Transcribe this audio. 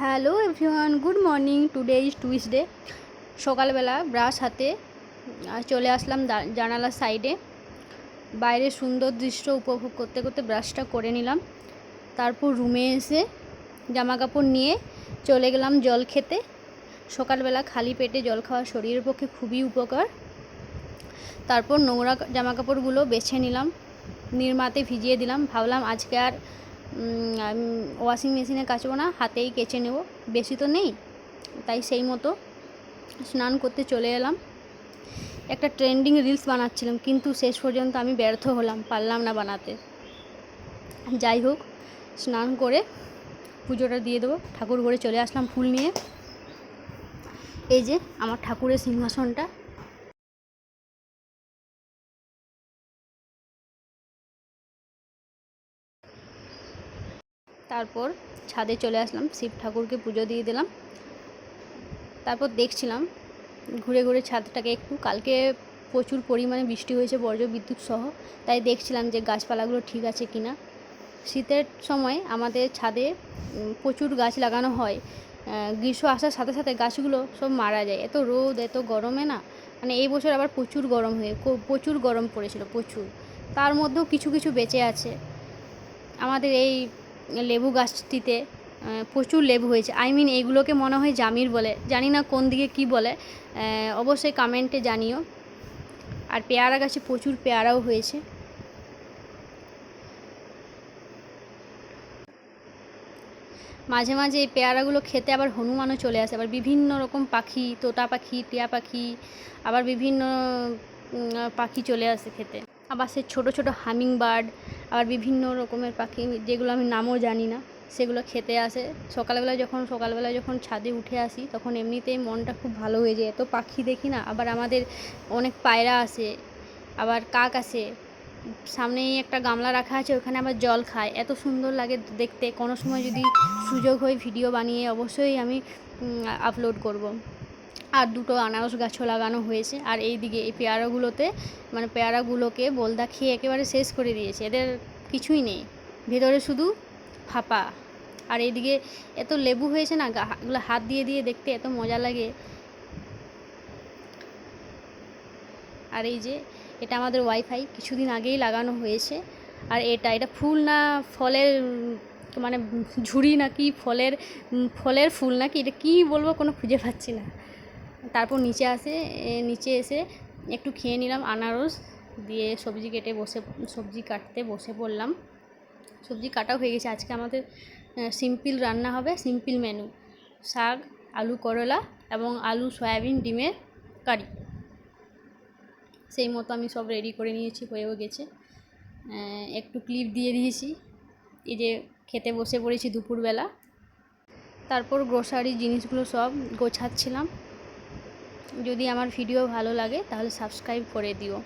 Hello everyone, good morning. Today is Tuesday. সকালবেলা brush হাতে চলে আসলাম জানালার সাইডে। বাইরে সুন্দর দৃশ্য উপভোগ করতে করতে ব্রাশটা করে নিলাম। তারপর রুমে এসে জামা কাপড় নিয়ে চলে গেলাম জল খেতে। সকালবেলা খালি পেটে জল খাওয়া শরীরের পক্ষে খুবই উপকার। তারপর নোংরা জামা কাপড়গুলো বেছে নিলাম, নিরমাতে ভিজিয়ে দিলাম। ভাবলাম আজকে আর ওয়াশিং মেশিনে কাচবো না, হাতেই কেচে নেব, বেশি তো নেই। তাই সেই মতো স্নান করতে চলে এলাম। একটা ট্রেন্ডিং রিলস বানাচ্ছিলাম, কিন্তু শেষ পর্যন্ত আমি ব্যর্থ হলাম, পারলাম না বানাতে। যাই হোক, স্নান করে পুজোটা দিয়ে দেবো। ঠাকুর ঘরে চলে আসলাম ফুল নিয়ে। এই যে আমার ঠাকুরের সিংহাসনটা। তারপর ছাদে চলে আসলাম, শিব ঠাকুরকে পুজো দিয়ে দিলাম। তারপর দেখছিলাম ঘুরে ঘুরে ছাদটাকে একটু। কালকে প্রচুর পরিমাণে বৃষ্টি হয়েছে, বজ্র বিদ্যুৎ সহ। তাই দেখছিলাম যে গাছপালাগুলো ঠিক আছে কি না। শীতের সময় আমাদের ছাদে প্রচুর গাছ লাগানো হয়। গ্রীষ্ম আসার সাথে সাথে গাছগুলো সব মারা যায়, এত রোদ এত গরমে না। মানে এই বছর আবার প্রচুর গরম প্রচুর গরম পড়েছিল, প্রচুর। তার মধ্যেও কিছু কিছু বেঁচে আছে। আমাদের এই লেবু গাছটিতে প্রচুর লেবু হয়েছে। এইগুলোকে মনে হয় জামির বলে, জানি না কোন দিকে কি বলে, অবশ্যই কমেন্টে জানিও। আর পেয়ারা গাছে প্রচুর পেয়ারাও হয়েছে। মাঝে মাঝে এই পেয়ারাগুলো খেতে আবার হনুমানও চলে আসে। আবার বিভিন্ন রকম পাখি, তোতা পাখি, টিয়া পাখি, আবার বিভিন্ন পাখি চলে আসে খেতে। আবার সে ছোটো ছোটো হামিং বার্ড, আবার বিভিন্ন রকমের পাখি যেগুলো আমি নামও জানি না, সেগুলো খেতে আসে। সকালবেলা যখন ছাদে উঠে আসি, তখন এমনিতেই মনটা খুব ভালো হয়ে যায়। এত পাখি দেখি না। আবার আমাদের অনেক পায়রা আসে, আবার কাক আসে। সামনেই একটা গামলা রাখা আছে, ওখানে আবার জল খায়। এত সুন্দর লাগে দেখতে। কোনো সময় যদি সুযোগ হয় ভিডিও বানিয়ে অবশ্যই আমি আপলোড করব। আর দুটো আনারস গাছও লাগানো হয়েছে। আর এই দিকে এই পেয়ারাগুলোকে বলদা খেয়ে একেবারে শেষ করে দিয়েছে। এদের কিছুই নেই, ভেতরে শুধু ফাঁপা। আর এইদিকে এত লেবু হয়েছে না, এগুলো হাত দিয়ে দিয়ে দেখতে এত মজা লাগে। আর এই যে এটা আমাদের ওয়াইফাই, কিছুদিন আগেই লাগানো হয়েছে। আর এটা ফুল না ফলের, মানে ঝুড়ি নাকি ফলের ফুল নাকি, এটা কী বলবো কোনো খুঁজে পাচ্ছি না। তারপর নিচে এসে একটু খেয়ে নিলাম আনারস দিয়ে। সবজি কাটতে বসে পড়লাম। সবজি কাটাও হয়ে গেছে। আজকে আমাদের সিম্পল রান্না হবে, সিম্পল মেনু: শাক, আলু করলা এবং আলু সয়াবিন ডিমের কারি। সেই মতো আমি সব রেডি করে নিয়েছি, হয়েও গেছে। একটু ক্লিপ দিয়ে দিয়েছি। এই যে খেতে বসে পড়েছি দুপুরবেলা। তারপর গ্রোসারি জিনিসগুলো সব গোছাচ্ছিলাম। যদি আমার ভিডিও ভালো লাগে তাহলে সাবস্ক্রাইব করে দিও।